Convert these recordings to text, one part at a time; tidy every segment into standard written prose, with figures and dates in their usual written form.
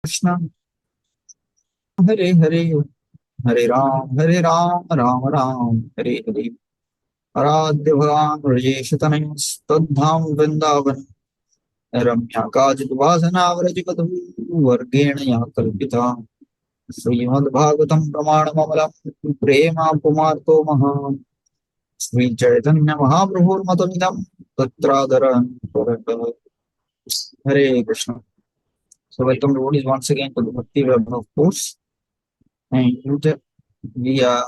कृष्ण। हरे हरे, हरे राम राम राम हरे हरे। आराध्य भगवान ब्रजेशतनयस्तद्धाम वृंदावन रम्या काचिद्वासना व्रजपतवर्गेण या कल्पिता। श्रीमद्भागवतं प्रमाणममलं प्रेमापुमार्तो महा। श्रीचैतन्य महाप्रभुर्मतमिदं तत्रादरं परतः। हरे Krishna. So welcome everybody once again to the Bhakti Vaibhav course. And we are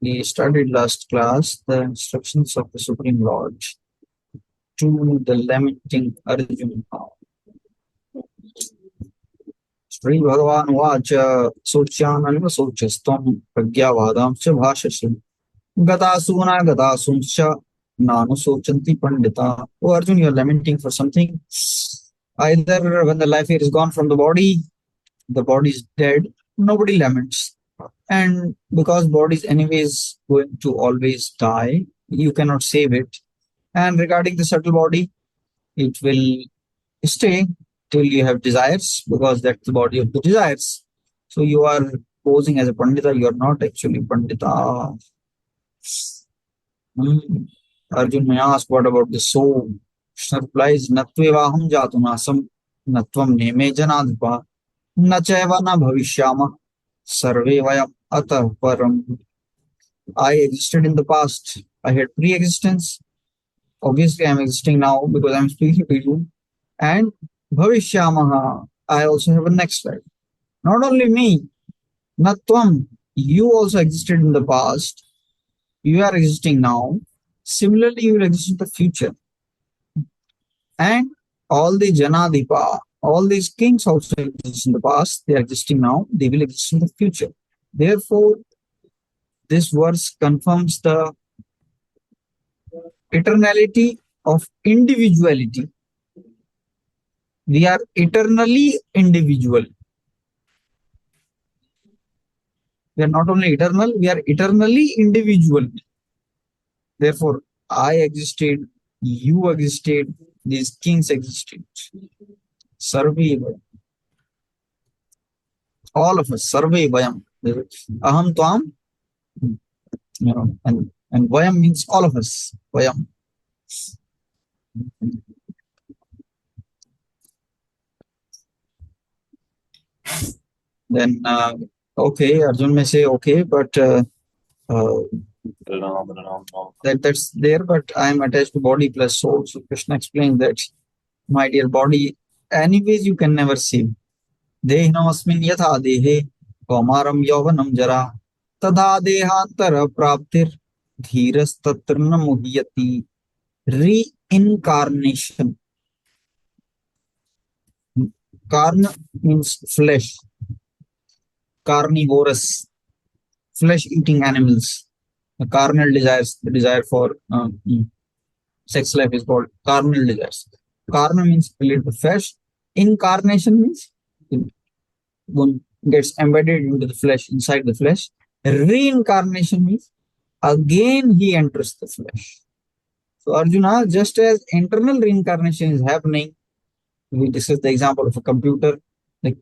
we started last class the instructions of the Supreme Lord to the lamenting Arjuna. Sri Bhagavan Vacha Sochyananva Sochastam Pragyavadam Cha Bhashasi Gatasuna Gatasuncha Nanu Sochanti Pandita. Oh Arjun, you are lamenting for something. Either when the life air is gone from the body is dead, nobody laments. And because body is anyways going to always die, you cannot save it. And regarding the subtle body, it will stay till you have desires, because that's the body of the desires. So you are posing as a Pandita, you are not actually Pandita. Hmm. Arjun may ask, what about the soul? Krishna replies, Natvevaham jatunasam, Natvam neme janadhipa, Nacheva na bhavishyama, Sarve vayam atah param. I existed in the past. I had pre-existence. Obviously, I'm existing now because I'm speaking to you. And Bhavishyamaha, I also have a next life. Not only me, Natvam, you also existed in the past. You are existing now. Similarly, you will exist in the future. And all the Janadipa, all these kings also exist in the past. They are existing now. They will exist in the future. Therefore, this verse confirms the eternality of individuality. We are eternally individual. We are not only eternal, we are eternally individual. Therefore, I existed, you existed, these kings existed. Sarve, all of us, Sarve Vayam. Aham Tvam, and Vayam means all of us. Vayam. Then, okay, Arjun may say, okay, but that's there, but I am attached to body plus soul. So Krishna explains that, my dear body, anyways, you can never see. Dehinam yatha dehe kaumaram yauvanam jara तदा देहांतर प्राप्तिर धीरस तत्र न मुह्यति. Reincarnation. Karna means flesh. Carnivorous, flesh eating animals. The carnal desires, the desire for sex life is called carnal desires. Karna means related to flesh. Incarnation means one gets embedded into the flesh, inside the flesh. Reincarnation means again he enters the flesh. So Arjuna, just as internal reincarnation is happening, we discussed the example of a computer. Like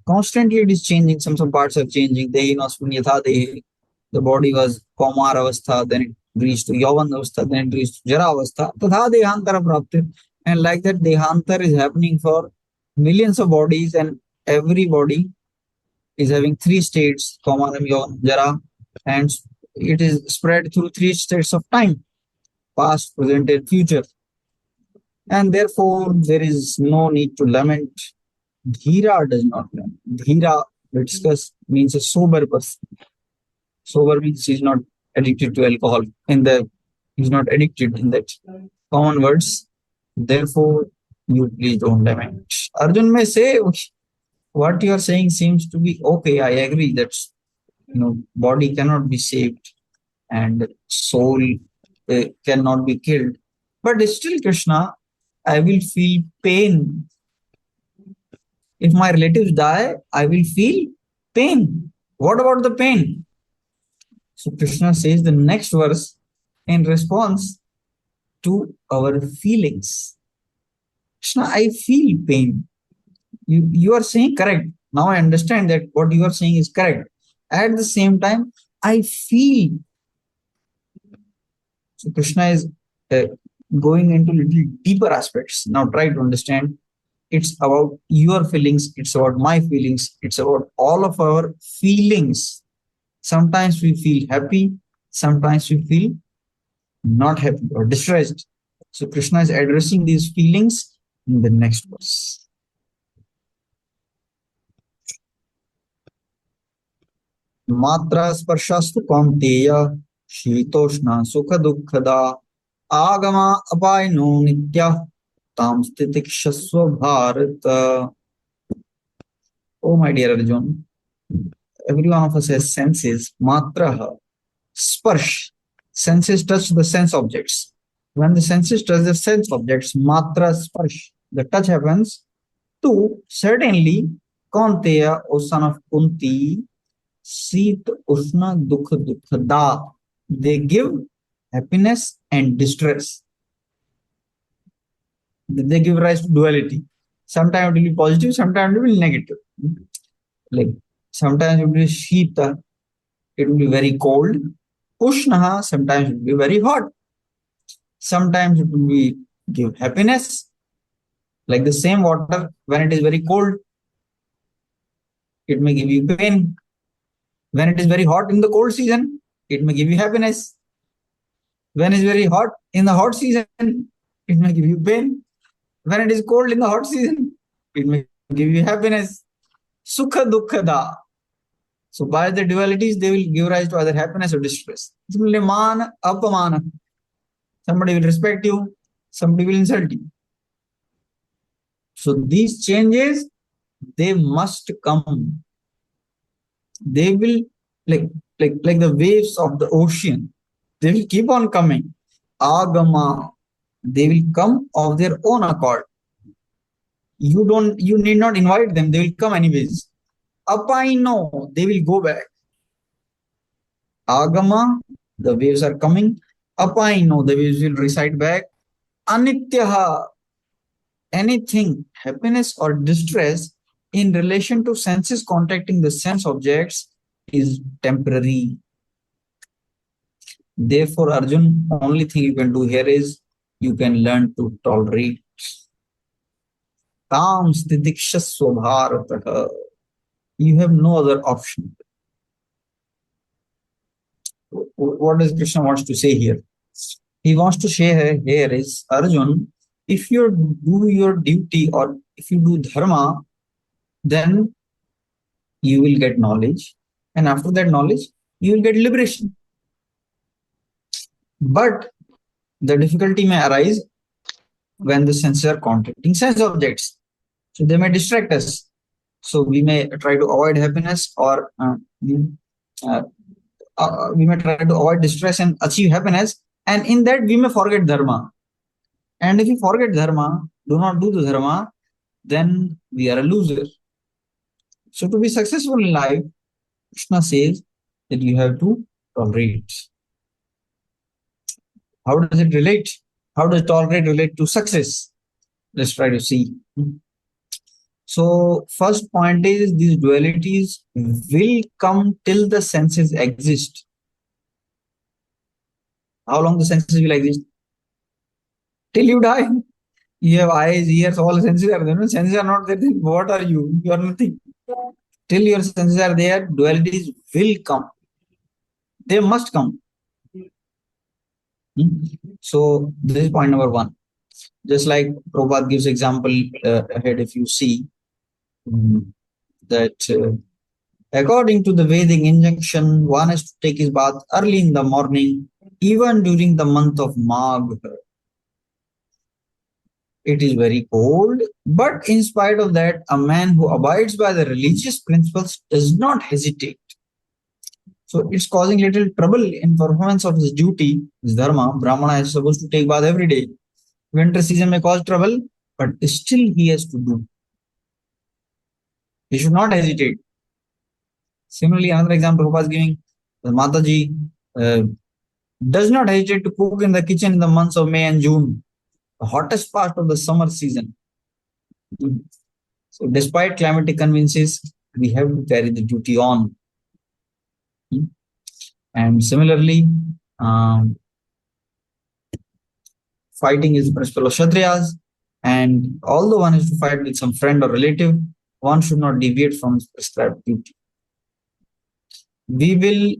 constantly it is changing. Some parts are changing. The body was Kaumar Avastha, then it reached to Yavan Avastha, then it reached to Jara Avastha. Tadha Dehantara Praptir. And like that, Dehantar is happening for millions of bodies, and every body is having three states, Kaumaram, Yavan, Jara, and it is spread through three states of time: past, present, and future. And therefore, there is no need to lament. Dhira does not lament. Dhira, we discuss, means a sober person. Sober means he's not addicted to alcohol. He's not addicted in that common words. Therefore, you please don't lament. Arjun may say, what you are saying seems to be okay. I agree that body cannot be saved and soul cannot be killed. But still, Krishna, I will feel pain. If my relatives die, I will feel pain. What about the pain? So Krishna says the next verse in response to our feelings. Krishna, I feel pain. You are saying correct. Now I understand that what you are saying is correct. At the same time, I feel. So Krishna is uh, going into little deeper aspects. Now try to understand. It's about your feelings. It's about my feelings. It's about all of our feelings. Sometimes we feel happy. Sometimes we feel not happy or distressed. So Krishna is addressing these feelings in the next verse. मात्रा स्पर्शास्तु कौन्तेय शीतोष्ण सुख दुःखदा आगमा अपायनो नित्य ताम स्थितिक्षस्व Bharat. Oh my dear Arjun, every one of us has senses. Matra, sparsh. Senses touch the sense objects. When the senses touch the sense objects, matra sparsh, the touch happens. Two, certainly, Kaunteya, O son of Kunti, Seet Ushna Dukha Dukha Da. They give happiness and distress. They give rise to duality. Sometimes it will be positive, sometimes it will be negative. Like sometimes it will be Shita, it will be very cold. Ushnaha, sometimes it will be very hot. Sometimes it will be give happiness. Like the same water, when it is very cold, it may give you pain. When it is very hot in the cold season, it may give you happiness. When it is very hot in the hot season, it may give you pain. When it is cold in the hot season, it may give you happiness. Sukha dukkha da. So by the dualities, they will give rise to either happiness or distress. Similarly, man, apamana. Somebody will respect you, somebody will insult you. So these changes, they must come. They will, like the waves of the ocean, they will keep on coming. Agama, they will come of their own accord. You need not invite them, they will come anyways. Apaino, they will go back. Agama, the waves are coming. Apaino, the waves will recede back. Anityaha, anything, happiness or distress in relation to senses contacting the sense objects is temporary. Therefore, Arjun, only thing you can do here is you can learn to tolerate. Tam stidikshasva bharataha. You have no other option. What does Krishna wants to say here? He wants to say here is, Arjun, if you do your duty or if you do dharma, then you will get knowledge. And after that knowledge, you will get liberation. But the difficulty may arise when the senses are contacting sense objects. So they may distract us. So we may try to avoid happiness or we may try to avoid distress and achieve happiness. And in that we may forget dharma. And if we forget dharma, do not do the dharma, then we are a loser. So to be successful in life, Krishna says that you have to tolerate. How does it relate? How does tolerate relate to success? Let's try to see. So first point is these dualities will come till the senses exist. How long the senses will exist? Till you die. You have eyes, ears, all senses are there. When senses are not there, then what are you? You are nothing. Till your senses are there, dualities will come. They must come. So this is point number one. Just like Prabhupada gives example ahead, if you see that according to the Vedic injunction, one has to take his bath early in the morning, even during the month of Magh. It is very cold, but in spite of that, a man who abides by the religious principles does not hesitate. So it's causing little trouble in performance of his duty, his dharma. Brahmana is supposed to take bath every day. Winter season may cause trouble, but still he has to do. He should not hesitate. Similarly, another example Prabhupada is giving, the Mataji does not hesitate to cook in the kitchen in the months of May and June, the hottest part of the summer season. So despite climatic conveniences, we have to carry the duty on. And similarly, fighting is the principle of Kshatriyas, and although one has to fight with some friend or relative, one should not deviate from his prescribed duty. We will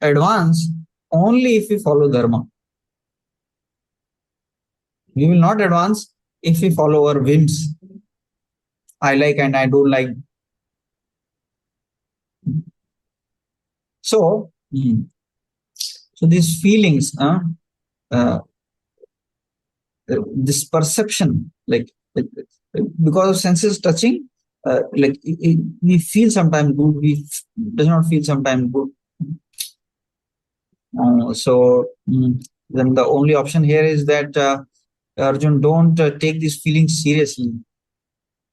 advance only if we follow Dharma. We will not advance if we follow our whims. I like and I don't like. So, so these feelings, this perception, like because of senses touching, we feel sometimes good, we does not feel sometimes good. Then the only option here is that Arjun, don't take these feelings seriously.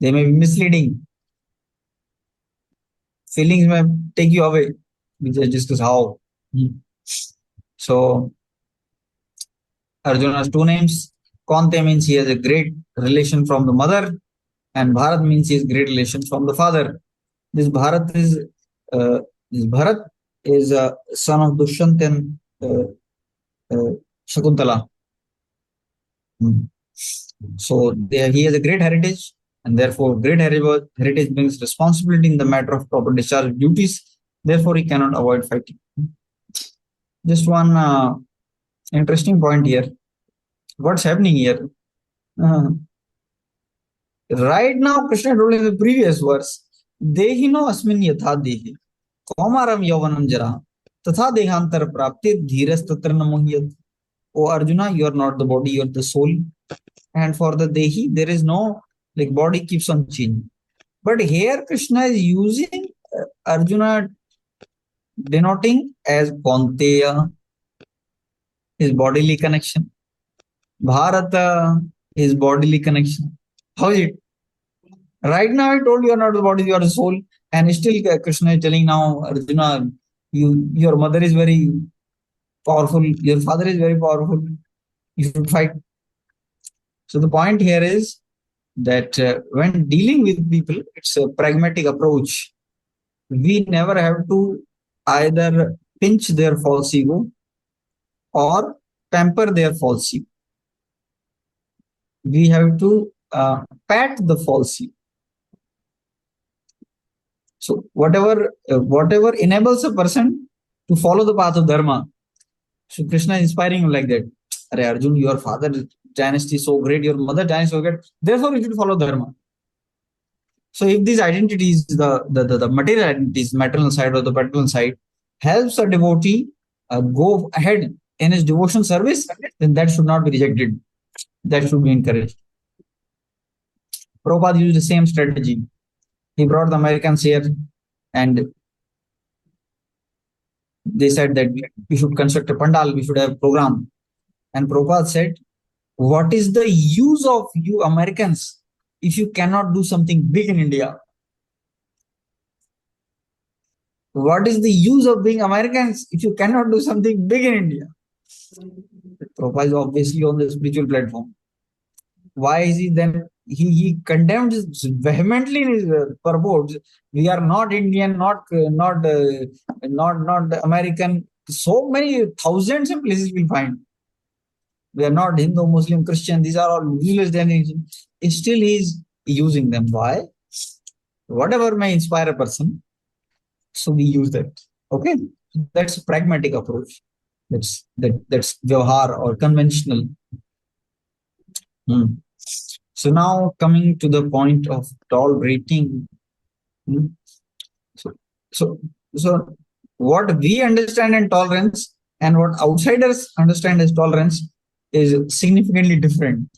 They may be misleading. Feelings may take you away. We just discuss how. So Arjuna has two names. Kante means he has a great relation from the mother, and Bharat means he has great relation from the father. This Bharat is a son of Dushyant and Shakuntala. So he has a great heritage, and therefore great heritage brings responsibility in the matter of proper discharge of duties. Therefore, he cannot avoid fighting. Just one interesting point here. What's happening here? Right now, Krishna told in the previous verse, Dehino asmin yatha dehi, kaumaram yavanam jara, tatha dehantar prapti dhiras tatra namohyat. O Arjuna, you are not the body, you are the soul. And for the Dehi, there is no, like, body keeps on changing. But here Krishna is using Arjuna denoting as Kaunteya, his bodily connection. Bharata, his bodily connection. How is it? Right now, I told you are not the body, you are the soul. And still Krishna is telling now, Arjuna, your mother is very powerful, your father is very powerful, you should fight. So the point here is that when dealing with people, it's a pragmatic approach. We never have to either pinch their false ego or pamper their false ego. We have to pat the false ego. So whatever enables a person to follow the path of Dharma. So Krishna is inspiring you like that. Arey Arjun, your father dynasty is so great, your mother dynasty is so great. Therefore, you should follow Dharma. So if these identities, the material identities, maternal side or the paternal side, helps a devotee go ahead in his devotion service, then that should not be rejected. That should be encouraged. Prabhupada used the same strategy. He brought the Americans here and they said that we should construct a pandal, we should have a program. And Prabhupada said, what is the use of you Americans if you cannot do something big in India? What is the use of being Americans if you cannot do something big in India? Prabhupada is obviously on the spiritual platform. Why is he then? He condemned vehemently in his purports. We are not Indian, not American. So many thousands of places we find. We are not Hindu, Muslim, Christian. These are all useless definitions. Still, he is using them. Why? Whatever may inspire a person, so we use that. Okay, that's a pragmatic approach. That's Vyavhar or conventional. So now coming to the point of tolerating. So what we understand in tolerance and what outsiders understand as tolerance is significantly different.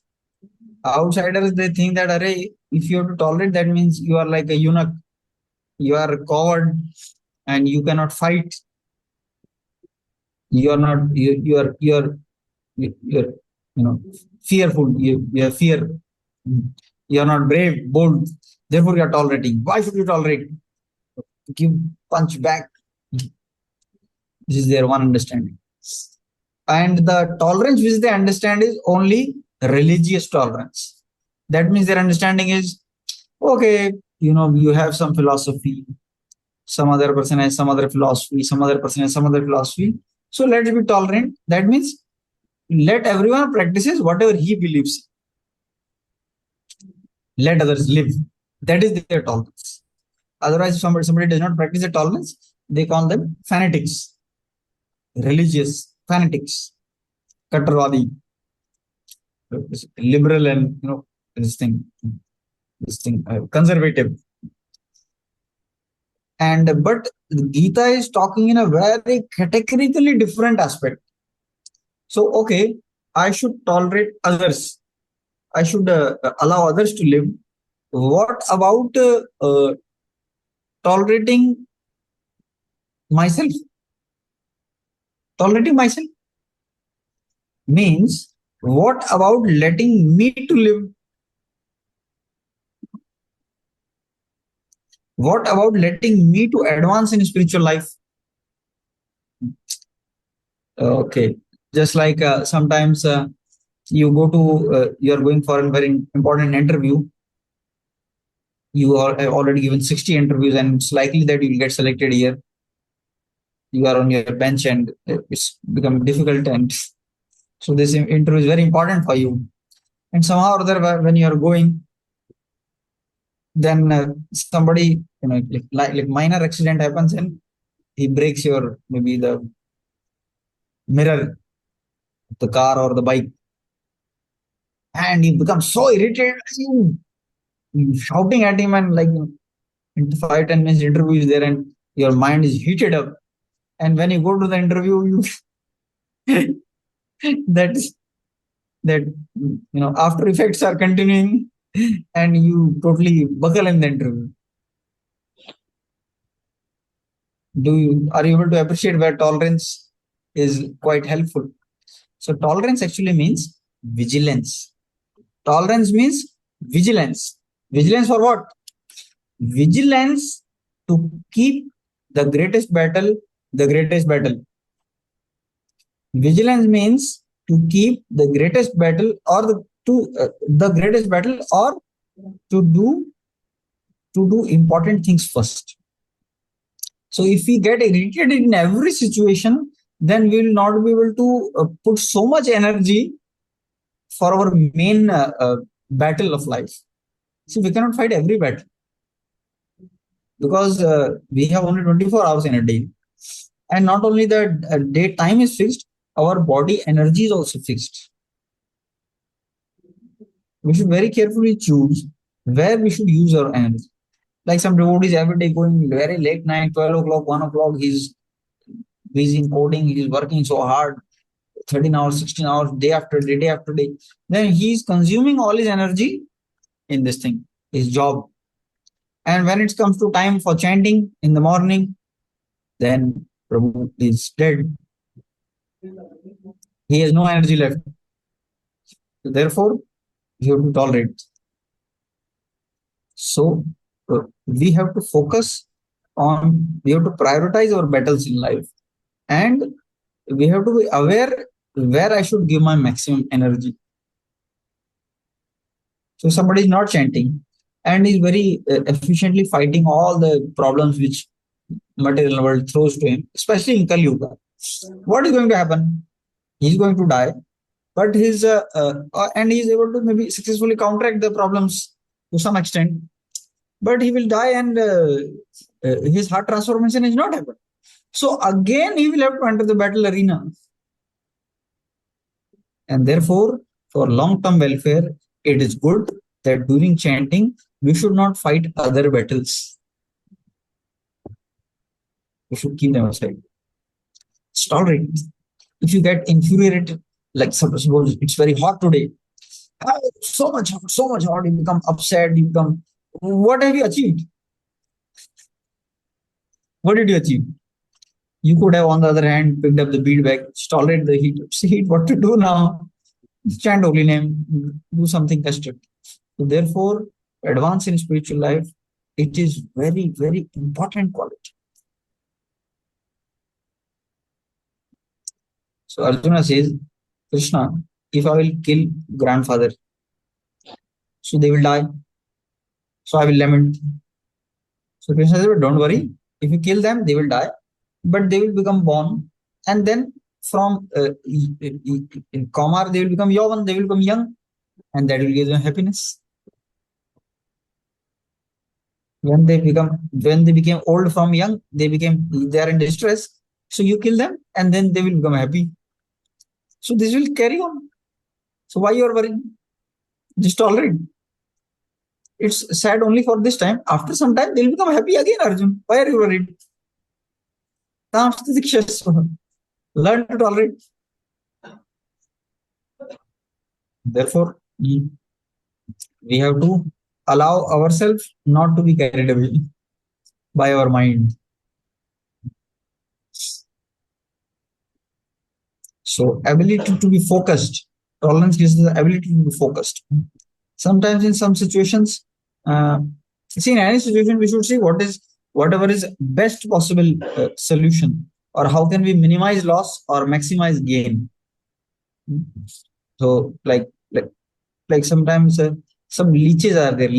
Outsiders, they think that, array, if you have to tolerate, that means you are like a eunuch, you are a coward, and you cannot fight. You are not. You are fearful. You have fear. You are not brave, bold. Therefore, you are tolerating. Why should you tolerate? Give punch back. This is their one understanding. And the tolerance which they understand is only religious tolerance. That means their understanding is, okay, you have some philosophy, some other person has some other philosophy, some other person has some other philosophy. So let's be tolerant. That means let everyone practices whatever he believes. Let others live. That is their tolerance. Otherwise, if somebody does not practice the tolerance, they call them fanatics, religious fanatics, Kattarwadi, liberal, and this thing, conservative. And but Gita is talking in a very categorically different aspect. So okay, I should tolerate others. I should allow others to live. What about tolerating myself? Tolerating myself means what about letting me to live? What about letting me to advance in spiritual life? Okay, just like sometimes you go to you are going for a very important interview. You have already given 60 interviews, and it's likely that you will get selected here. You are on your bench, and it's become difficult, and so this interview is very important for you. And somehow or other, when you are going, then somebody, like minor accident happens, and he breaks your maybe the mirror of the car or the bike, and you become so irritated, you shouting at him, and like in 5-10 minutes interview is there, and your mind is heated up. And when you go to the interview, you that is that after effects are continuing, and you totally buckle in the interview. Are you able to appreciate where tolerance is quite helpful? So tolerance actually means vigilance. Tolerance means vigilance. Vigilance for what? Vigilance to keep the greatest battle the greatest battle. Vigilance means to keep the greatest battle, or the greatest battle, or to do important things first. So if we get irritated in every situation, then we will not be able to put so much energy for our main battle of life. So we cannot fight every battle, because we have only 24 hours in a day. And not only that, day time is fixed, our body energy is also fixed. We should very carefully choose where we should use our energy. Like some devotees every day going very late night, 12 o'clock, 1 o'clock, he's busy in coding, he's working so hard, 13 hours, 16 hours, day after day, day after day. Then he's consuming all his energy in this thing, his job. And when it comes to time for chanting in the morning, then Prabhu is dead. He has no energy left. So therefore, you have to tolerate. So we have to we have to prioritize our battles in life. And we have to be aware where I should give my maximum energy. So somebody is not chanting and is very efficiently fighting all the problems which material world throws to him, especially in Kali Yuga. What is going to happen? He's going to die, but and he's able to maybe successfully counteract the problems to some extent, but he will die, and his heart transformation is not happened. So again, he will have to enter the battle arena. And therefore, for long-term welfare, it is good that during chanting, we should not fight other battles. We should keep them aside. It's tolerate. If you get infuriated, like suppose it's very hot today, so much hot, you become upset, what have you achieved? What did you achieve? You could have, on the other hand, picked up the bead bag, tolerate the heat, see what to do now. Chant holy name, do something custom. So therefore, advance in spiritual life, it is very, very important quality. So Arjuna says, Krishna, if I will kill grandfather, so they will die. So I will lament. So Krishna said, don't worry. If you kill them, they will die, but they will become born, and then from in Kamar they will become Yavan, they will become young, and that will give them happiness. When they became old from young, they are in distress. So you kill them, and then they will become happy. So this will carry on. So why you are worrying? Just tolerate. It's sad only for this time. After some time, they'll become happy again, Arjun. Why are you worried? Learn to tolerate. Therefore, we have to allow ourselves not to be carried away by our mind. So, ability to be focused. Tolerance is the ability to be focused. Sometimes, in some situations, see, in any situation, we should see whatever is best possible solution, or how can we minimize loss or maximize gain. So, like sometimes some leeches are there,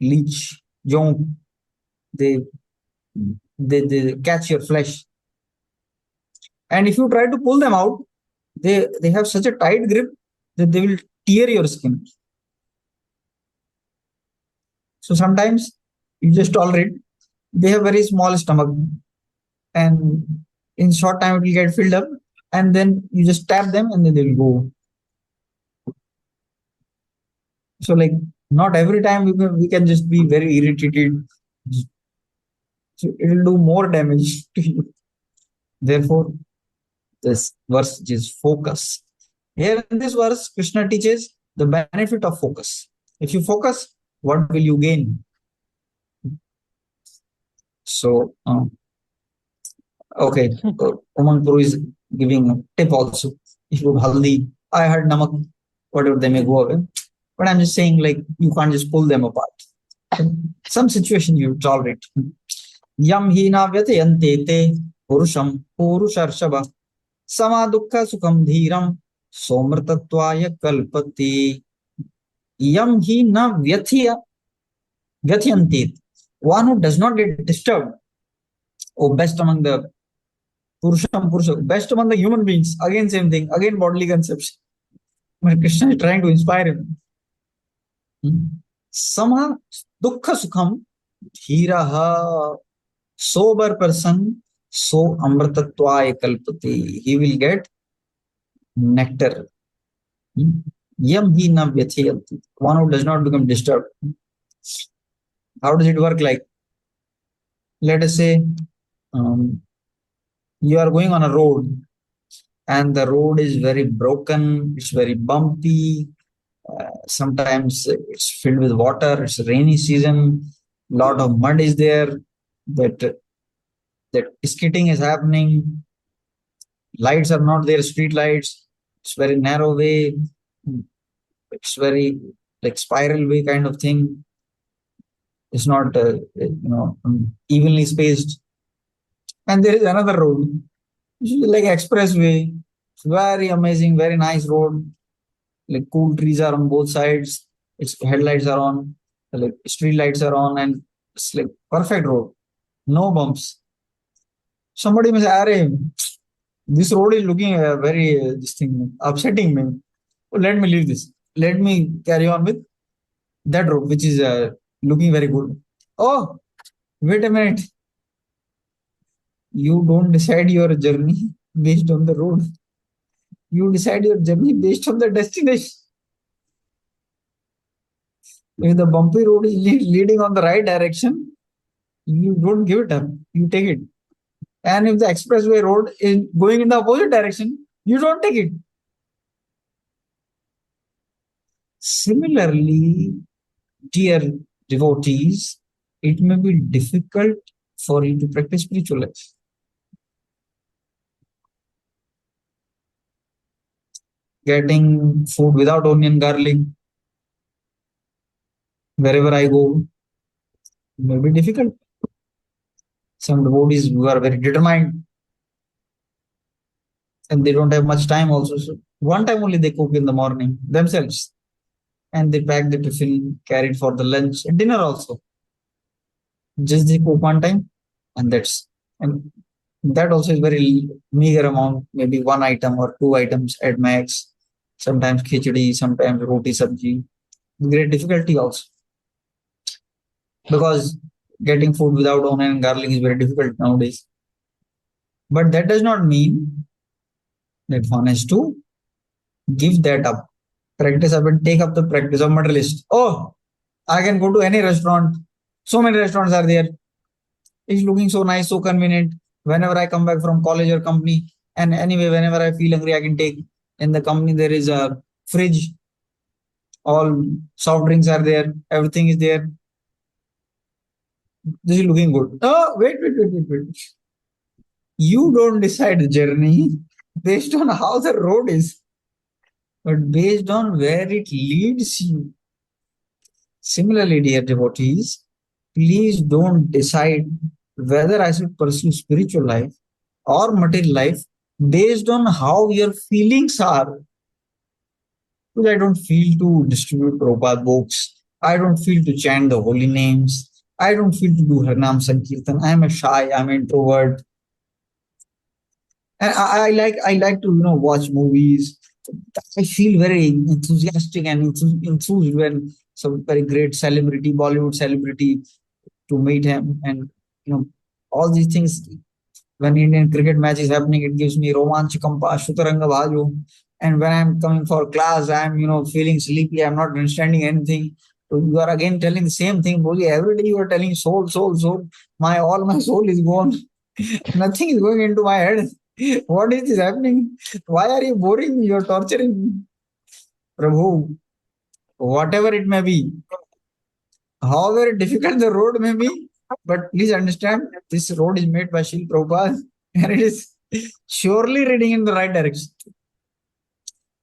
leech, young, they, they catch your flesh, and if you try to pull them out, they have such a tight grip that they will tear your skin. So sometimes you just tolerate. They have very small stomach, and in short time it will get filled up, and then you just tap them, and then they will go. So like not every time we can just be very irritated. So it will do more damage to you. Therefore, this verse is focus. Here in this verse, Krishna teaches the benefit of focus. If you focus, what will you gain? So, okay, Umang Puru is giving a tip also. If you haldi, I heard namak, whatever they may go away. But I'm just saying, like, you can't just pull them apart. Some situation you tolerate. Yam hina vyatayante te purusham purusharshava sama dukkha sukham dhiram somrtatvaya kalpati. Yam hina vyatyantit. One who does not get disturbed. Oh, best among the Purusham Purusha, best among the human beings. Again, same thing. Again, bodily concepts. But Krishna is trying to inspire him. Sama dukkha sukham dhiraha. Sober person, so amrtatvaya kalpati. He will get nectar. Yam hi na vyathayanti. One who does not become disturbed. How does it work? Like, let us say you are going on a road, and the road is very broken, it's very bumpy, sometimes it's filled with water, it's rainy season, lot of mud is there, that skidding is happening, lights are not there, street lights, it's very narrow way, it's very like spiral way kind of thing, it's not evenly spaced. And there is another road, which is like expressway. It's very amazing, very nice road. Like cool trees are on both sides. Its headlights are on, like street lights are on, and it's like perfect road. No bumps. Somebody may say, "Arey, this road is looking very this thing upsetting me. Oh, let me leave this. Let me carry on with that road, which is looking very good." Oh, wait a minute. You don't decide your journey based on the road. You decide your journey based on the destination. If the bumpy road is leading on the right direction, you don't give it up. You take it. And if the expressway road is going in the opposite direction, you don't take it. Similarly, dear devotees, it may be difficult for you to practice spiritual life. Getting food without onion, garlic, wherever I go, may be difficult. Some devotees who are very determined and they don't have much time also. So one time only they cook in the morning themselves and they pack the tiffin, carry it for the lunch and dinner also. just they cook one time, and and that also is very meager amount, maybe one item or two items at max. Sometimes khichdi, sometimes roti sabji. Great difficulty also, because getting food without onion and garlic is very difficult nowadays. But that does not mean that one has to give that up. Practice up and take up the practice of materialist. Oh, I can go to any restaurant. So many restaurants are there. It's looking so nice, so convenient. Whenever I come back from college or company, and anyway, whenever I feel hungry, I can take. In the company, there is a fridge. All soft drinks are there. Everything is there. This is looking good. Oh, wait. You don't decide the journey based on how the road is, but based on where it leads you. Similarly, dear devotees, please don't decide whether I should pursue spiritual life or material life based on how your feelings are. Because I don't feel to distribute Prabhupada books. I don't feel to chant the holy names. I don't feel to do Harnam Sankirtan. I'm a shy, I'm an introvert. And I like to watch movies. I feel very enthusiastic and enthused when some very great celebrity, Bollywood celebrity, to meet him, and all these things. When Indian cricket match is happening, it gives me romanch kampa shutaranga bhaju. And when I'm coming for class, I'm feeling sleepy. I'm not understanding anything. So you are again telling the same thing, Boli. Every day you are telling soul, soul, soul. My soul is gone. Nothing is going into my head. What is this happening? Why are you boring me? You're torturing me. Prabhu, whatever it may be, however difficult the road may be, but please understand this road is made by Srila Prabhupada and it is surely reading in the right direction.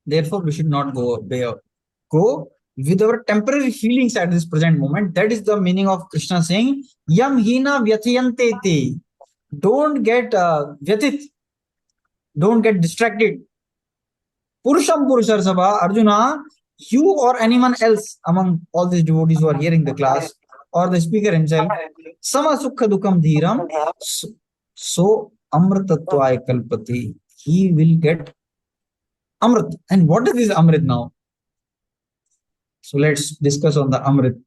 Therefore, we should not go with our temporary feelings at this present moment. That is the meaning of Krishna saying, Yam hina vyathayante te. Don't get vyathit. Don't get distracted. Purusham Purushar Sabha, Arjuna, you or anyone else among all these devotees who are hearing the class, or the speaker himself, Sama Sukha Dukam Dhiram, so Amritatvaya Kalpati. He will get Amrit. And what is this Amrit now? So let's discuss on the Amrit.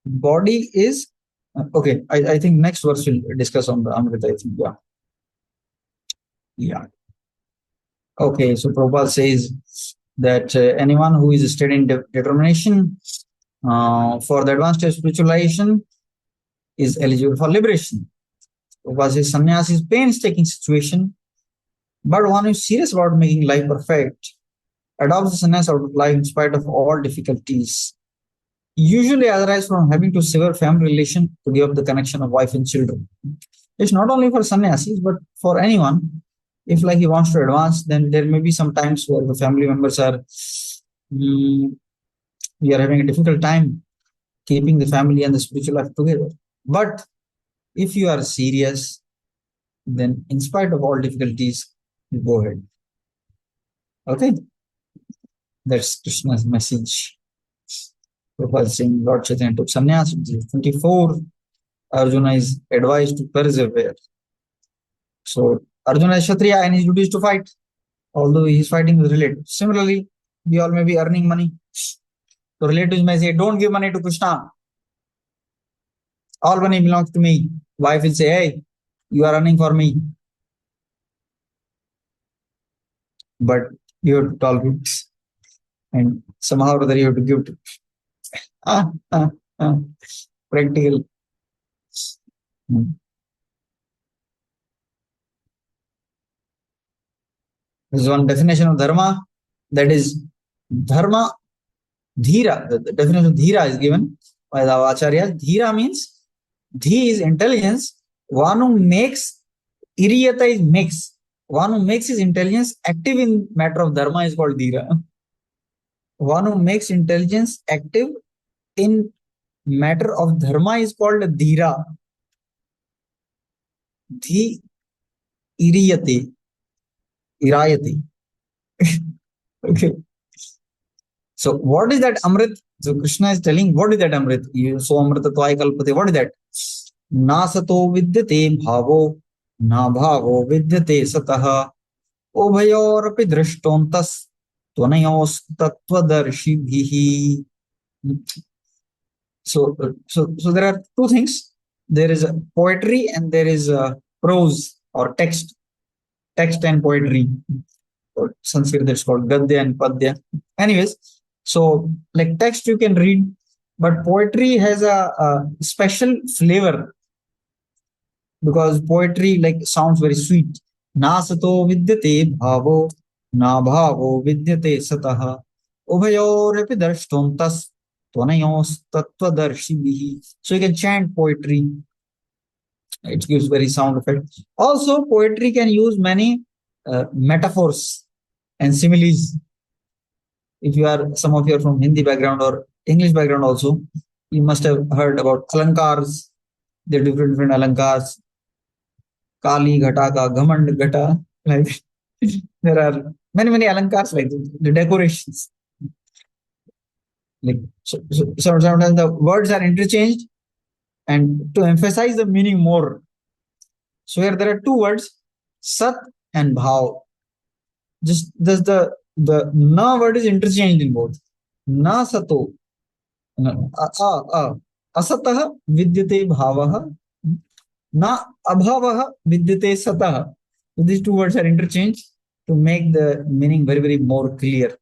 Body is okay. I think next verse will discuss on the Amrit. I think yeah. Okay, so Prabhupada says that anyone who is steady in determination for the advanced stage spiritualization is eligible for liberation. Prabhupada says sannyas is painstaking situation, but one who is serious about making life perfect adopts the sannyas out of life in spite of all difficulties. Usually arise from having to sever family relation to give up the connection of wife and children. It's not only for sannyasis, but for anyone. If like he wants to advance, then there may be some times where the family members are, we are having a difficult time keeping the family and the spiritual life together. But if you are serious, then in spite of all difficulties, you go ahead. Okay, that's Krishna's message. Prabhupada saying Lord Chaitanya took sannyas. 24, Arjuna is advised to persevere. So Arjuna is Kshatriya and his duty is to fight, although he is fighting with relatives. Similarly, we all may be earning money. So relatives may say, don't give money to Krishna. All money belongs to me. Wife will say, hey, you are earning for me. But you have to tolerate and somehow or other you have to give to practical. This is one definition of dharma. That is dharma, dhira. The definition of dhira is given by the Acharya. Dhira means dhi is intelligence. One who makes, iriyata is makes. One who makes his intelligence active in matter of dharma is called dhira. One who makes intelligence active in matter of dharma is called dhira. Dhi iriyate. Irayati. Okay. So what is that Amrit? So Krishna is telling, what is that Amrit? So Amritatwai kalpate, what is that? Na sato vidyate bhavo, na bhavo vidyate satah, ubhayorapi drashtontas, tvanayos tattvadarshibhihi. So there are two things. There is a poetry and there is a prose or text and poetry. Or Sanskrit it's called Gadya and Padya. Anyways, so like text you can read, but poetry has a special flavor because poetry like sounds very sweet. Na sato vidyate bhavo, na bhavo vidyate satah, ubhayorapi darshtontas, tvanayos tattvadarshibhihi. So you can chant poetry. It gives very sound effect. Also, poetry can use many metaphors and similes. If you are some of you are from Hindi background or English background also, you must have heard about alankars. There are different alankars. Kali Ghataka, Ghamand Ghata. Like there are many alankars like the decorations. Like so sometimes the words are interchanged and to emphasize the meaning more. So here there are two words, Sat and Bhav. Just the na word is interchanged in both. Na sato. Asatah vidyate bhavah. Na abhavah vidyate satah. So these two words are interchanged to make the meaning very more clear.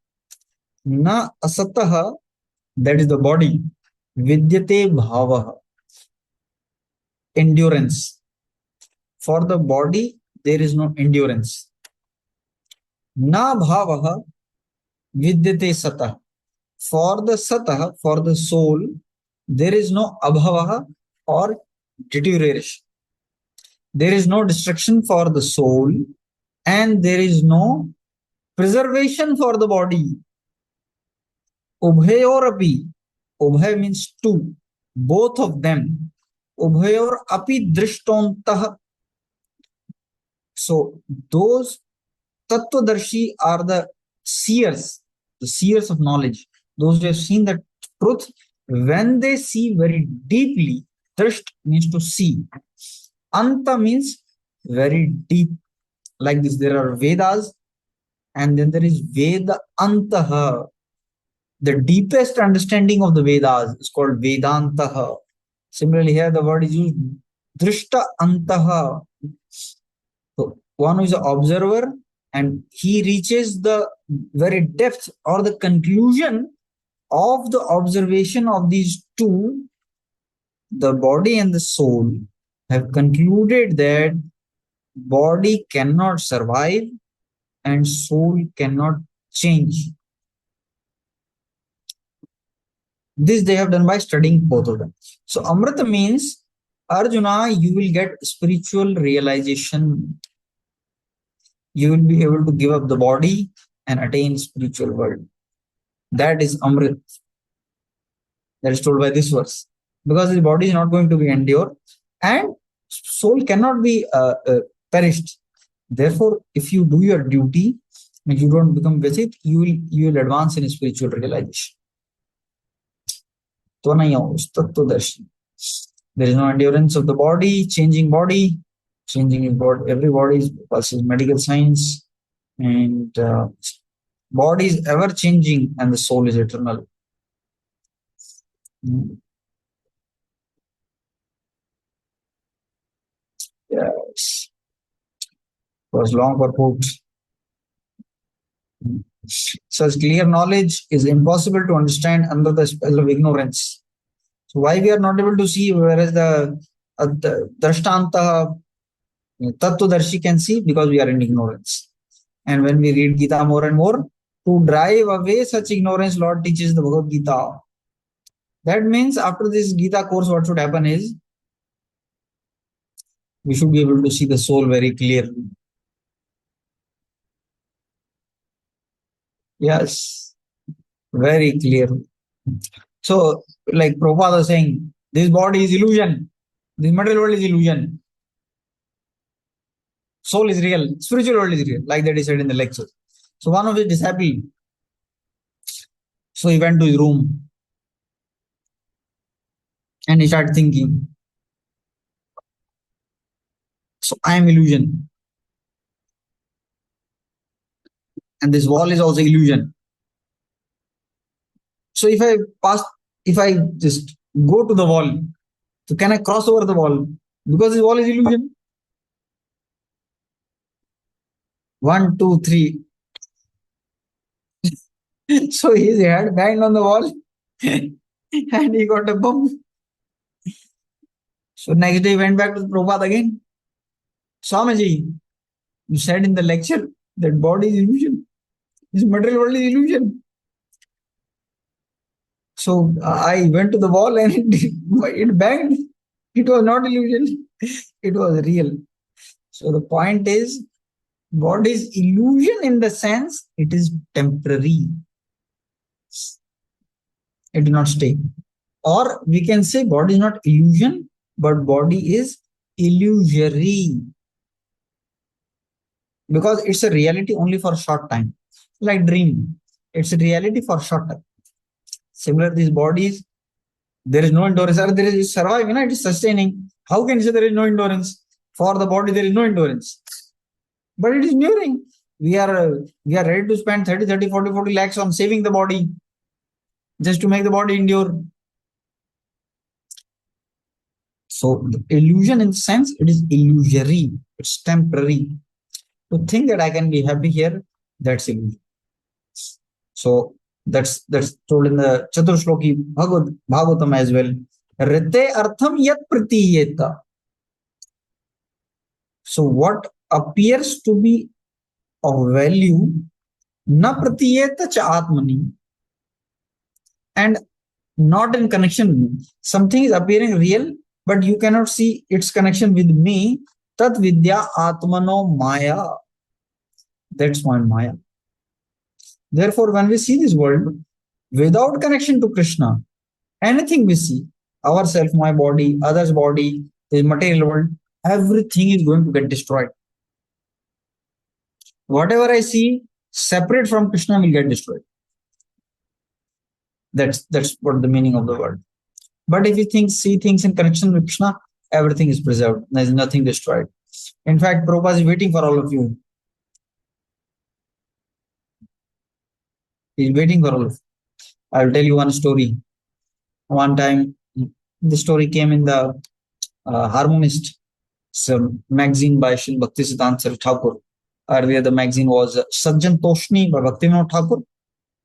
Na asatah, that is the body. Vidyate bhavah, endurance. For the body, there is no endurance. Na bhavah vidyate satah. For the satah, for the soul, there is no abhavaha or deterioration. There is no destruction for the soul and there is no preservation for the body. Ubhayor api. Ubhay means two. Both of them. Ubhayor api drishtontah. So those tattvadarshi are the seers of knowledge. Those who have seen the truth, when they see very deeply, drasht means to see. Anta means very deep. Like this, there are Vedas, and then there is Veda Antaha. The deepest understanding of the Vedas is called Vedantaha. Similarly, here the word is used Drishta Antaha. So one who is an observer and he reaches the very depth or the conclusion of the observation of these two, the body and the soul, have concluded that body cannot survive and soul cannot change. This they have done by studying both of them. So Amrita means, Arjuna, you will get spiritual realization. You will be able to give up the body and attain spiritual world. That is Amrit. That is told by this verse. Because the body is not going to be endured and soul cannot be perished. Therefore, if you do your duty and you don't become Vyasit, you will advance in spiritual realization. There is no endurance of the body, changing his body. Every body is medical science, and body is ever changing, and the soul is eternal. Yes, it was long purport. Such clear knowledge is impossible to understand under the spell of ignorance. So why we are not able to see, whereas the Drashtanta Tattvadarshi can see? Because we are in ignorance. And when we read Gita more and more, to drive away such ignorance, Lord teaches the Bhagavad Gita. That means after this Gita course, what should happen is, we should be able to see the soul very clearly. Yes, very clearly. So, like Prabhupada was saying, this body is illusion. This material world is illusion. Soul is real. Spiritual world is real. Like that he said in the lecture. So one of his disciples, so he went to his room and he started thinking, so I am illusion, and this wall is also illusion. So if I just go to the wall, so can I cross over the wall? Because this wall is illusion. One, two, three. So his head banged on the wall and he got a bump. So next day he went back to the Prabhupada again. Swamiji, you said in the lecture that body is illusion. This material world is illusion. So I went to the wall and it banged. It was not illusion. It was real. So the point is, body is illusion in the sense it is temporary. It will not stay. Or we can say body is not illusion, but body is illusory. Because it's a reality only for a short time. Like dream. It's a reality for short time. Similar, these bodies, there is no endurance. Or there is surviving, it is sustaining. How can you say there is no endurance? For the body, there is no endurance. But it is enduring. We are ready to spend 30, 40 lakhs on saving the body just to make the body endure. So the illusion in the sense it is illusory, it's temporary. To think that I can be happy here, that's illusion. So that's told in the Chaturshloki Bhagavatam as well. Rite artham yat pratiyeta. So what appears to be of value, na pratiyeta cha atmani, and not in connection. Something is appearing real, but you cannot see its connection with me. Tat vidya atmano maya. That's my maya. Therefore, when we see this world without connection to Krishna, anything we see, ourself, my body, others' body, the material world, everything is going to get destroyed. Whatever I see separate from Krishna will get destroyed. That's what the meaning of the word. But if you see things in connection with Krishna, everything is preserved. There is nothing destroyed. In fact, Prabhupada is waiting for all of you. He's waiting for all of you. I'll tell you one story. One time, the story came in the Harmonist, magazine by Sri Bhaktisiddhanta Saraswati Thakur. Earlier, the magazine was Sajjan Toshni by Bhaktivinoda Thakur.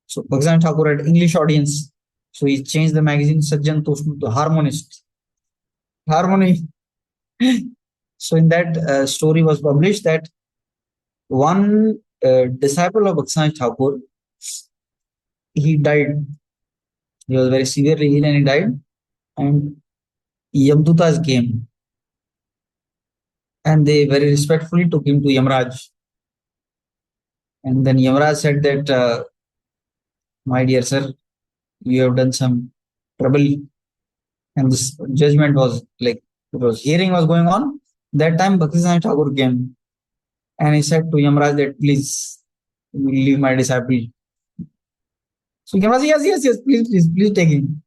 So, Bhaktivinoda Thakur had English audience. So, he changed the magazine Sajjan Toshni to Harmonist. Harmony. So, in that story was published that one disciple of Bhaktivinoda Thakur, he died. He was very severely ill and he died. And Yamdutas came. And they very respectfully took him to Yamraj. And then Yamraj said that, my dear sir, you have done some trouble. And this judgment was like, because hearing was going on. That time Bhaktisiddhanta Thakur came. And he said to Yamraj that, please, leave my disciple. So Yamraj said, yes, please take him.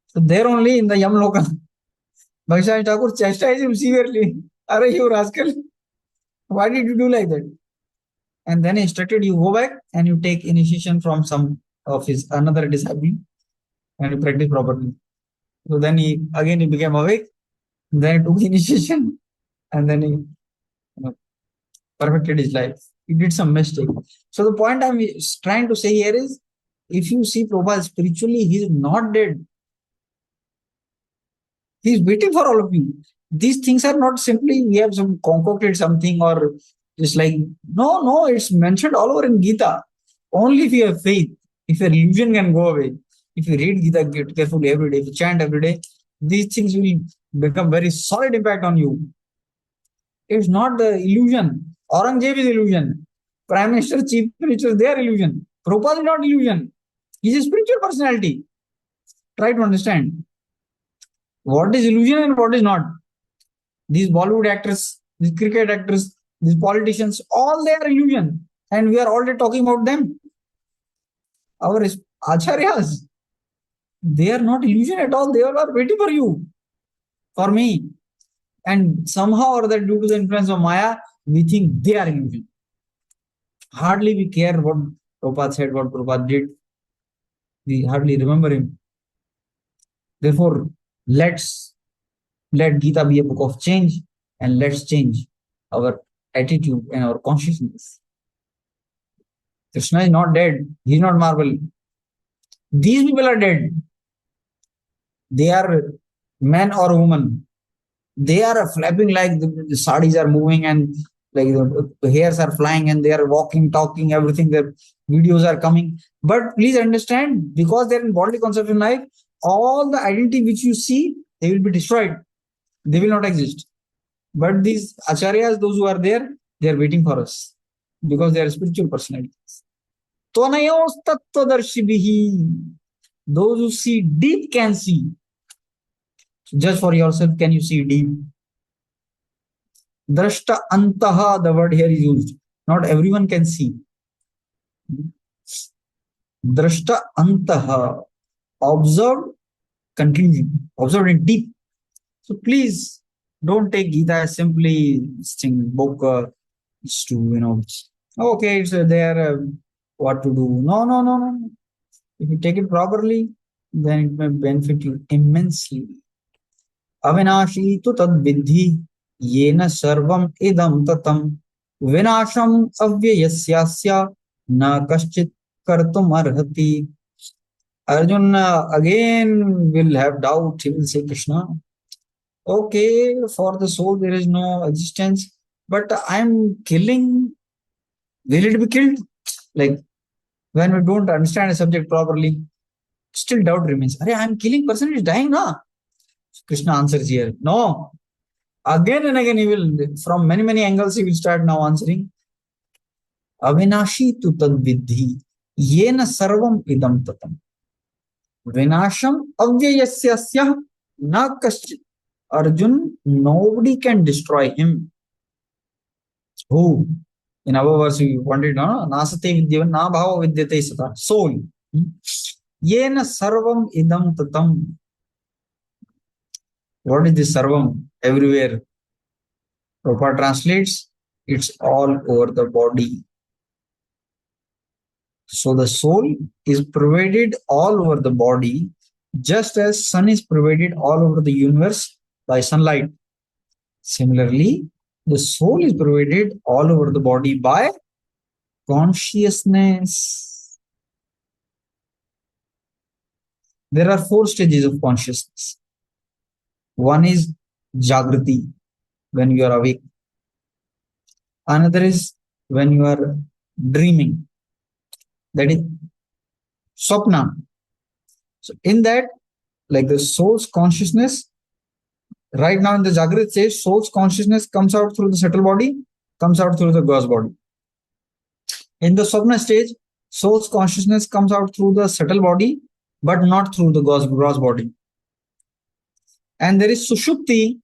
So there only in the Yamloka, Bhaktisiddhanta Thakur chastised him severely. Are you rascal? Why did you do like that? And then he instructed you go back and you take initiation from some of his another disciple and you practice properly. So then he became awake. Then he took initiation and then he perfected his life. He did some mistake. So the point I'm trying to say here is, if you see Prabhupada spiritually, he is not dead. He is waiting for all of you. These things are not simply we have some concocted something or just like no, it's mentioned all over in Gita. Only if you have faith, if your illusion can go away, if you read Gita carefully every day, if you chant every day, these things will become very solid impact on you. It's not the illusion. Aurangzeb is illusion. Prime Minister, Chief Minister, they are illusion. Prabhupada is not illusion. He's a spiritual personality. Try to understand what is illusion and what is not. These Bollywood actors, these cricket actors, these politicians, all they are illusion. And we are already talking about them. Our acharyas, They are not illusion at all. They all are waiting for you, for me. And somehow or other, due to the influence of Maya, we think they are illusion. Hardly we care what Prabhupada said, what Prabhupada did. We hardly remember him. Therefore, let's let Gita be a book of change, and let's change our attitude and our consciousness. Krishna is not dead. He is not Marvel. These people are dead. They are man or woman. They are flapping like the sarees are moving and like the hairs are flying and they are walking, talking, everything. Their videos are coming. But please understand, because they're in bodily conception life, all the identity which you see, they will be destroyed. They will not exist. But these acharyas, those who are there, they are waiting for us because they are spiritual personalities. Tvanayos tattvadarshibhihi. Those who see deep can see. So judge for yourself, can you see deep? Drashta antaha, the word here is used. Not everyone can see. Drashta antaha, observed continuing, observed in deep. So please don't take Gita as simply book to, okay, it's there, what to do. No, no, no, no. If you take it properly, then it may benefit you immensely. Avinashi tu tad vidhi yena sarvam idam tatam vinasham avyayasyasya na kaschit kartum arhati. Arjun again will have doubt. He will say, Krishna, okay, for the soul there is no existence, but I'm killing. Will it be killed? Like when we don't understand a subject properly, still doubt remains. Arey, I'm killing, person is dying, na? Krishna answers here, no. Again and again, he will, from many, many angles, he will start now answering. Avinashi tu tad vidhi, yena sarvam idam tatam. Vinasham avyayasyasya na kaschit. Arjun, nobody can destroy him. Who? In our verse, we wanted, no? Nasate vidyavan na bhava vidyate sata. Soul. Yena sarvam idam tatam. What is this sarvam? Everywhere. Prabhupada translates, it's all over the body. So the soul is pervaded all over the body, just as sun is pervaded all over the universe by sunlight. Similarly, the soul is pervaded all over the body by consciousness. There are 4 stages of consciousness. One is Jagrati, when you are awake. Another is when you are dreaming. That is Swapna. So in that, like the soul's consciousness, right now in the Jagrat stage, soul's consciousness comes out through the subtle body, comes out through the gross body. In the Swapna stage, soul's consciousness comes out through the subtle body, but not through the gross body. And there is Sushupti,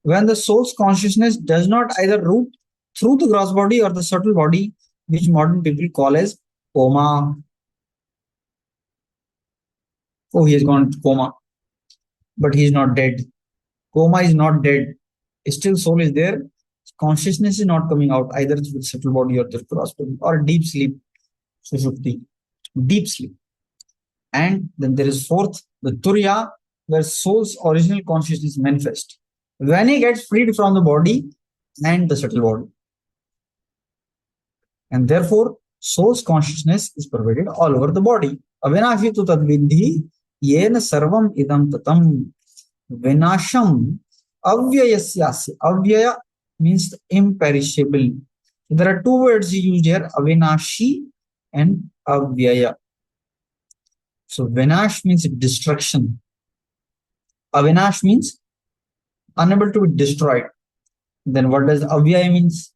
when the soul's consciousness does not either root through the gross body or the subtle body, which modern people call as coma. Oh, he has gone to coma, but he is not dead. Coma is not dead. Still, soul is there. Consciousness is not coming out either through the subtle body or the gross body, or deep sleep. Sushupti, deep sleep. And then there is 4th, the Turiya, where soul's original consciousness manifests when he gets freed from the body and the subtle body. And therefore, soul's consciousness is pervaded all over the body. Avinashi tu tad vidhi yena sarvam idam tatam. Vinasham avyayasyasya. Avyaya means the imperishable. There are 2 words used here, avinashi and avyaya. So vinash means destruction. Avinash means unable to be destroyed. Then what does avyaya means?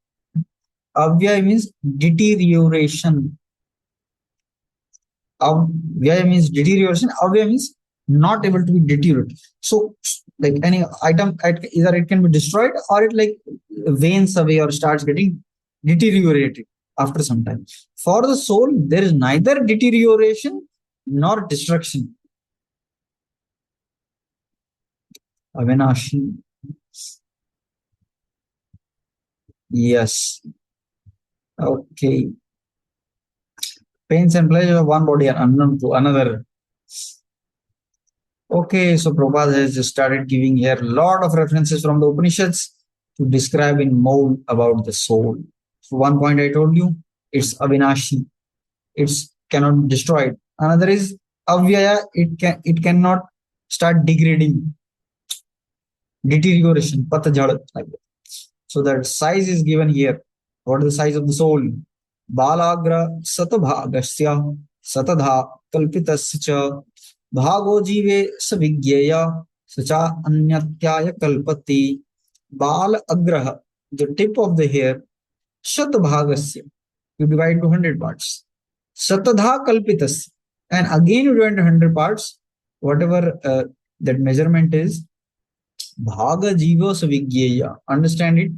Avyaya means deterioration. Avyaya means deterioration. Avyaya means not able to be deteriorated. So like any item, either it can be destroyed or it like wanes away or starts getting deteriorated after some time. For the soul, there is neither deterioration nor destruction. Avinashi. Yes. Okay. Pains and pleasure of one body are unknown to another. Okay, so Prabhupada has just started giving here a lot of references from the Upanishads to describe in more about the soul. So one point I told you, it's Avinashi. It's cannot destroy it. Another is Avyaya, it cannot start degrading, deterioration, patajhad, like that. So that size is given here. What is the size of the soul? Balagra satabhagasya satadha kalpitasya cha bhago jive savigyeya sacha anyatyaya kalpati. Bal agraha, the tip of the hair, shatabhagasya, you divide into 100 parts. Satadha kalpitasya, and again you divide into 100 parts, whatever that measurement is. Bhaga jiva savigyeya, understand it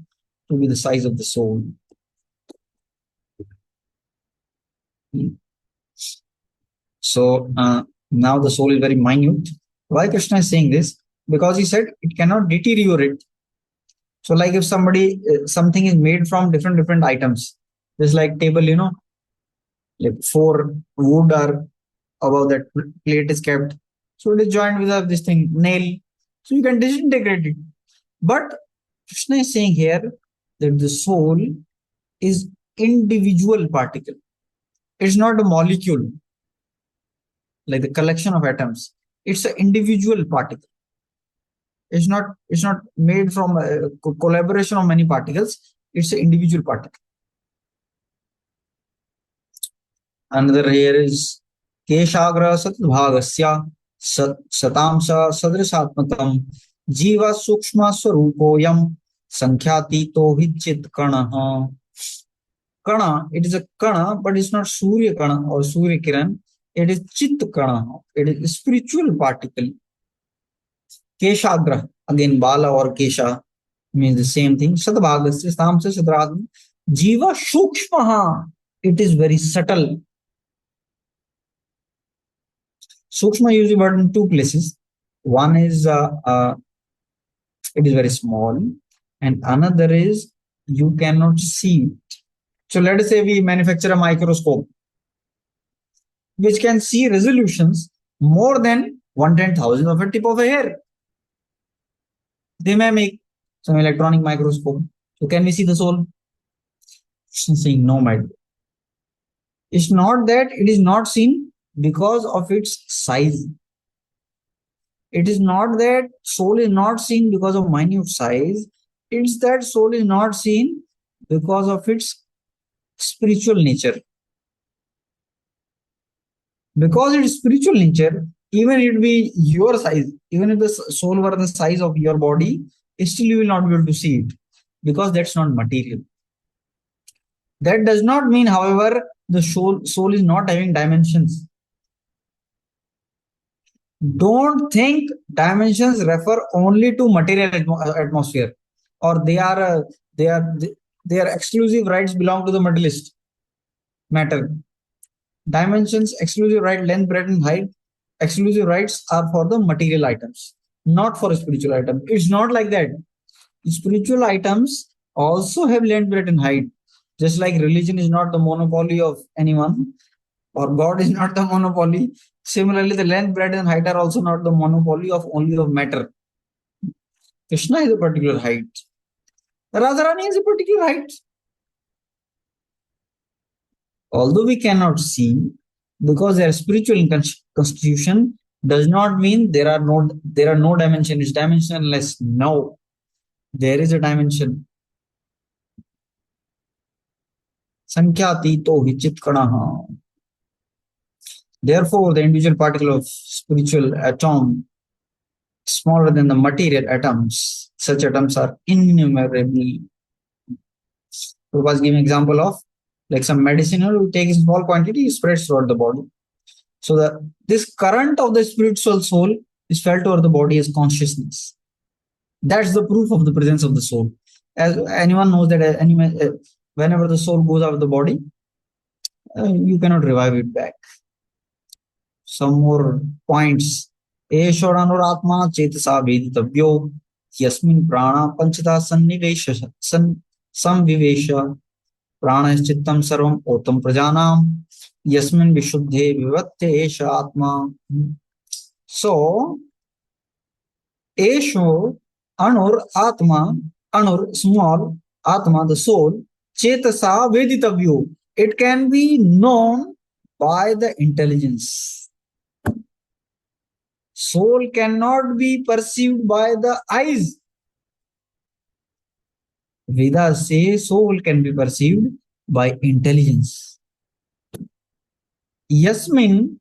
to be the size of the soul. So now the soul is very minute. Why Krishna is saying this? Because he said it cannot deteriorate. So like if something is made from different items, just like table, like 4 wood are above that plate is kept. So it is joined with this thing, nail. So you can disintegrate it. But Krishna is saying here that the soul is individual particle. It's not a molecule, like the collection of atoms. It's an individual particle. It's not made from a collaboration of many particles. It's an individual particle. Another here is Keshagra Satbhagasya Satamsa Sadrisatmakam Jiva Sukshma Swarupoyam Sankhyatito Hichit Kanaha. Kana, it is a Kana, but it's not Surya Kana or Surya Kiran. It is Chit Kana. It is a spiritual particle. Keshagra, again Bala or Kesha means the same thing. Sadbhagasya Satamsa Sadratma Jiva Sukshmaha. It is very subtle. Sukshma usually word in 2 places. One is it is very small, and another is you cannot see it. So let us say we manufacture a microscope which can see resolutions more than 1/10,000 of a tip of a hair. They may make some electronic microscope. So can we see the soul? Saying no, my dear. It's not that it is not seen because of its size. It is not that soul is not seen because of minute size. It's that soul is not seen because of its spiritual nature. Because its spiritual nature, even it be your size, even if the soul were the size of your body, still you will not be able to see it because that's not material. That does not mean, however, the soul is not having dimensions. Don't think dimensions refer only to material atmosphere, or they are exclusive rights belong to the materialist matter. Dimensions, exclusive right, length, breadth, and height, exclusive rights are for the material items, not for spiritual items. It's not like that. Spiritual items also have length, breadth, and height. Just like religion is not the monopoly of anyone, or God is not the monopoly. Similarly, the length, breadth, and height are also not the monopoly of only of matter. Krishna is a particular height. Radharani is a particular height. Although we cannot see, because their spiritual constitution does not mean there are no dimension. It's dimensionless. No, there is a dimension. Sankhyatito hichit kanaha. Therefore, the individual particle of spiritual atom smaller than the material atoms. Such atoms are innumerable. We was giving example of like some medicinal who takes small quantity spreads throughout the body. So this current of the spiritual soul is felt over the body as consciousness. That's the proof of the presence of the soul. As anyone knows that whenever the soul goes out of the body, you cannot revive it back. Some more points एषोरनुरात्मा चेतसा वेदितव्यो यस्मिन् प्राणा पंचधा सन्निवेश संविवेश प्राणश्चित्तं सर्वम् ओतं प्रजानां यस्मिन् विशुद्धे विवत्य एष आत्मा. So esho anur atma, anur small, atma the soul, chetasa veditavyo, it can be known by the intelligence. Soul cannot be perceived by the eyes. Vedas say soul can be perceived by intelligence. Yasmin,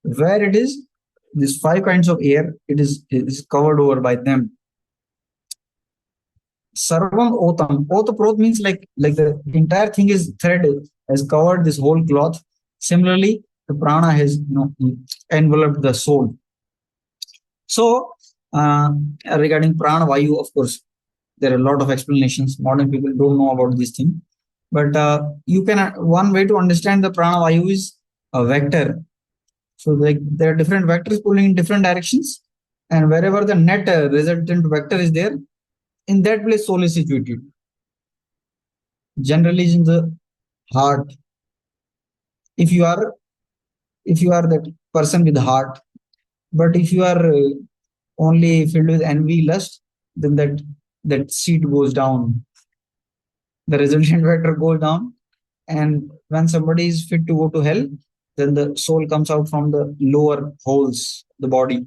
where it is, these 5 kinds of air, it is covered over by them. Sarvam otam. Otaprot means like the entire thing is thread has covered this whole cloth. Similarly, the prana has enveloped the soul. So regarding prana vayu, of course, there are a lot of explanations. Modern people don't know about this thing, but you can one way to understand the prana vayu is a vector. So there are different vectors pulling in different directions, and wherever the net resultant vector is there, in that place soul is situated. Generally is in the heart. If you are that person with heart, but if you are only filled with envy, lust, then that seed goes down. The resultant vector goes down, and when somebody is fit to go to hell, then the soul comes out from the lower holes, the body.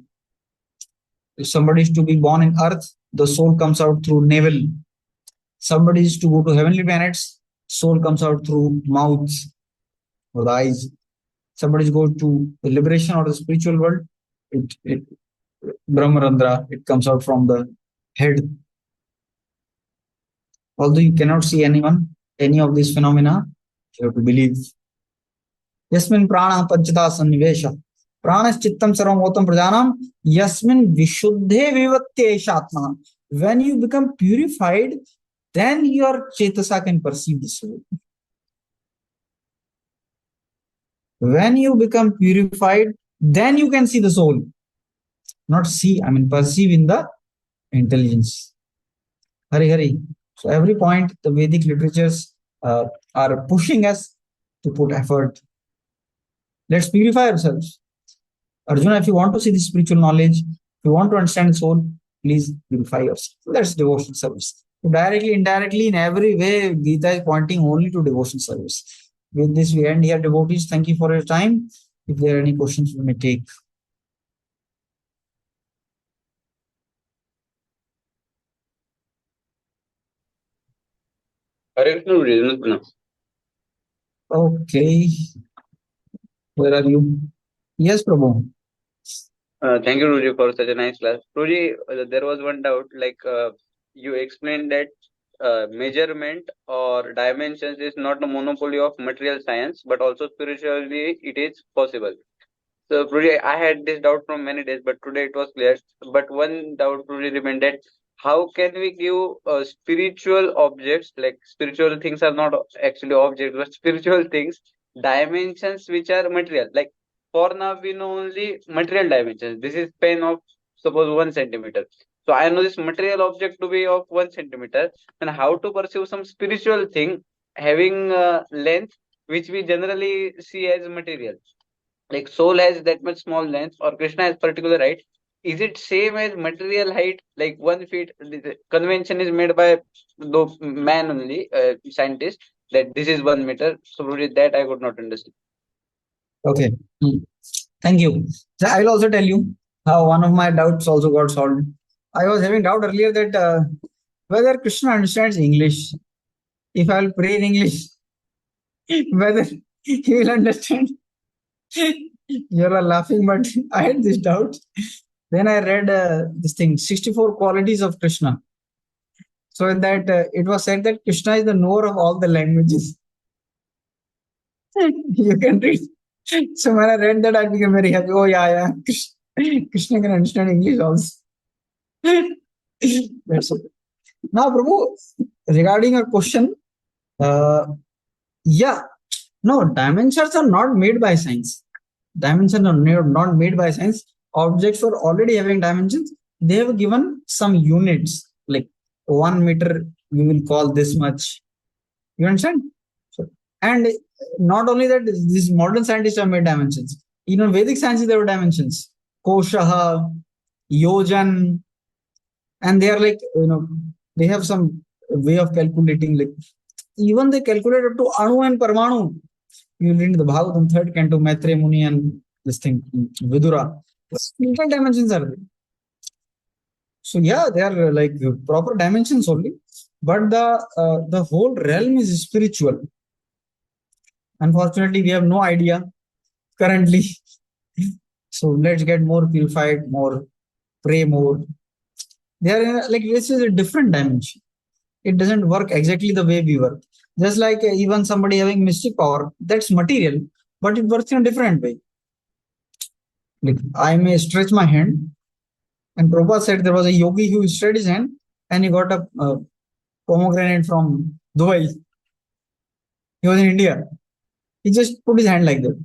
If somebody is to be born in earth, the soul comes out through navel. Somebody is to go to heavenly planets, soul comes out through mouths or the eyes. Somebody is going to the liberation or the spiritual world, it Brahmarandra, it comes out from the head. Although you cannot see anyone, any of these phenomena, you have to believe. Yasmin prana panchata sannivesha. Pranaschittam sarvamotam prajanam. Yasmin vishuddhe vivatte shatma. When you become purified, then your chetasa can perceive the soul. When you become purified, then you can see the soul. Not see, I mean perceive in the intelligence. Hari Hari. So every point the Vedic literatures are pushing us to put effort. Let's purify ourselves. Arjuna, if you want to see the spiritual knowledge, if you want to understand the soul, please purify yourself. So that's devotional service. So directly, indirectly, in every way, Gita is pointing only to devotional service. With this, we end here, devotees. Thank you for your time. If there are any questions, we may take. Okay. Where are you? Yes, Prabhu. Thank you, Ruji, for such a nice class. Ruji, there was one doubt, like you explained that measurement or dimensions is not a monopoly of material science, but also spiritually it is possible. So, Ruji, I had this doubt from many days, but today it was clear. But one doubt, Ruji, remained that how can we give spiritual objects, like spiritual things are not actually objects, but spiritual things, dimensions which are material, like for now, we know only material dimensions. This is pen of suppose 1 centimeter. So I know this material object to be of 1 centimeter. And how to perceive some spiritual thing having length which we generally see as material. Like soul has that much small length, or Krishna has particular height. Is it same as material height? Like 1 feet. The convention is made by the man only, scientist, that this is 1 meter. So that I could not understand. Okay. Thank you. So I will also tell you how one of my doubts also got solved. I was having doubt earlier that whether Krishna understands English. If I will pray in English, whether he will understand. You are laughing, but I had this doubt. Then I read this thing, 64 qualities of Krishna. So in that it was said that Krishna is the knower of all the languages. You can read. So when I read that, I became very happy. Oh yeah. Krishna can understand English also. That's okay. Now, Prabhu, regarding your question, yeah, no, dimensions are not made by science. Dimensions are not made by science. objects were already having dimensions. They have given some units, like 1 meter, we will call this much. You understand? So, and not only that, these modern scientists have made dimensions. Even Vedic science, there were dimensions. Koshaha, Yojan, and they are like, they have some way of calculating, like even they calculate up to Anu and Parmanu. You read the Bhagavatam, third canto, Maitreya Muni and this thing, Vidura. Different dimensions are there. So yeah, they are like proper dimensions only, but the whole realm is spiritual. Unfortunately, we have no idea currently. So let's get more purified, more pray more. They are like this is a different dimension. It doesn't work exactly the way we work. Just like even somebody having mystic power, that's material, but it works in a different way. Like I may stretch my hand, and Prabhupada said there was a yogi who stretched his hand and he got a pomegranate from Dubai. He was in India. He just put his hand like that.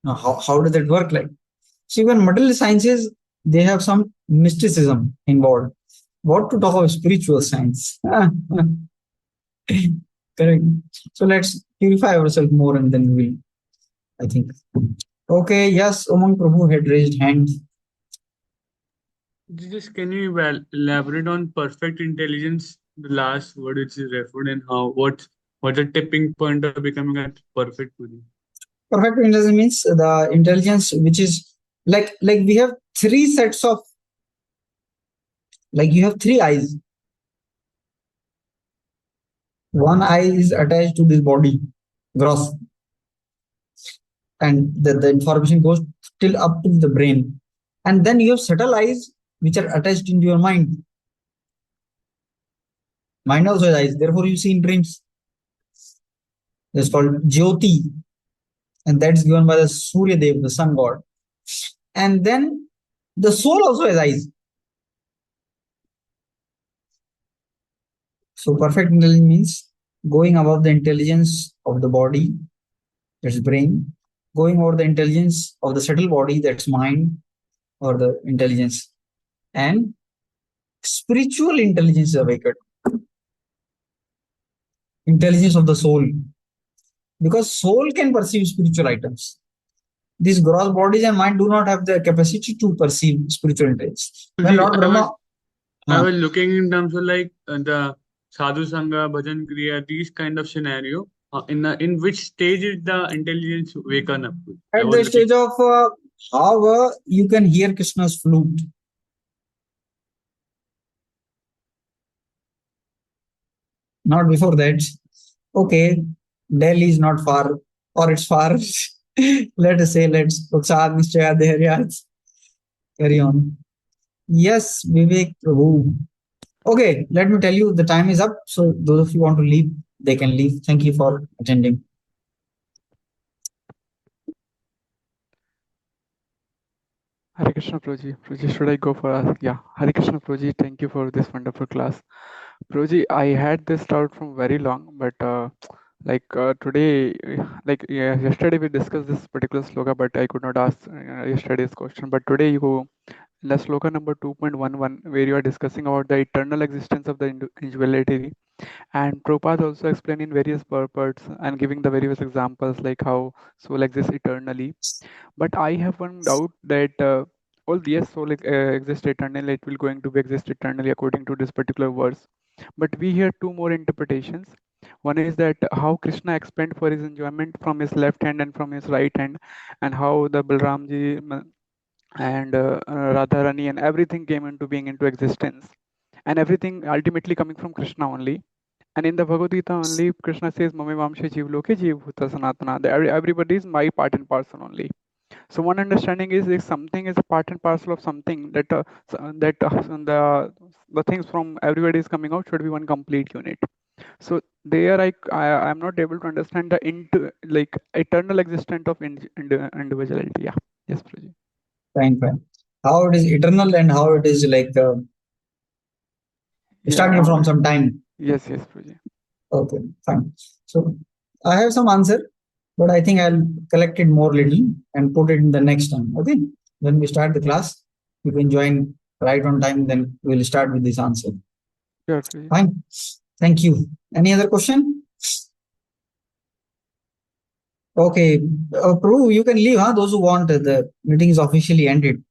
Now, how does that work like? So even material sciences, they have some mysticism involved. What to talk of spiritual science? Correct. So let's purify ourselves more and then we'll, I think. Okay, yes, Umang Prabhu had raised hand. Just can you elaborate on perfect intelligence, the last word which is referred, and what's the tipping point of becoming a perfect Puri? Perfect intelligence means the intelligence which is like we have three sets of, like you have three eyes. One eye is attached to this body, gross, and the information goes till up to the brain. And then you have subtle eyes which are attached into your mind. Mind also has eyes, therefore you see in dreams. It's called Jyoti, and that's given by the Surya Dev, the sun god. And then the soul also has eyes. So perfect intelligence means going above the intelligence of the body, that's brain, going over the intelligence of the subtle body, that's mind or the intelligence, and spiritual intelligence is awakened. Intelligence of the soul, because soul can perceive spiritual items. These gross bodies and mind do not have the capacity to perceive spiritual intelligence. When Lord Brahma, I was looking in terms of like the sadhu sangha, bhajan kriya, these kind of scenario. In which stage is the intelligence waken up? At the stage of how you can hear Krishna's flute. Not before that. Okay, Delhi is not far, or it's far. Let us say, let's Utsad Nishchaya Dheryat. Carry on. Yes, Vivek Prabhu. Okay, let me tell you, the time is up. So those of you who want to leave, they can leave. Thank you for attending. Hare Krishna Prabhuji. Prabhuji, should I go for yeah? Hare Krishna Prabhuji, thank you for this wonderful class. Prabhuji, I had this doubt from very long, but today, yesterday we discussed this particular sloka, but I could not ask yesterday's question. But today you go in the sloka number 2.11, where you are discussing about the eternal existence of the individuality. And Prabhupada also explained in various parts and giving the various examples like how soul exists eternally. But I have one doubt that yes, soul exists eternally, it will going to be exist eternally according to this particular verse. But we hear two more interpretations. One is that how Krishna expanded for his enjoyment from his left hand and from his right hand, and how the Balramji and Radharani and everything came into being into existence, and everything ultimately coming from Krishna only. And in the Bhagavad Gita only, Krishna says, Mame Vamshe Jeev Loke Jeev Bhuta Sanatana. Everybody is my part and parcel only. So one understanding is if something is a part and parcel of something, the things from everybody is coming out should be one complete unit. So there I'm not able to understand the eternal existence of individuality. Yeah. Yes, Prabhuji. Fine. How it is eternal and how it is like starting from some time. Yes, Prabhuji. Okay, fine. So I have some answer, but I think I'll collect it more little and put it in the next time. Okay, when we start the class, you can join right on time, then we'll start with this answer. Sure, Priji. Fine. Thank you. Any other question? Okay, Prabhu, you can leave, huh? Those who want, the meeting is officially ended.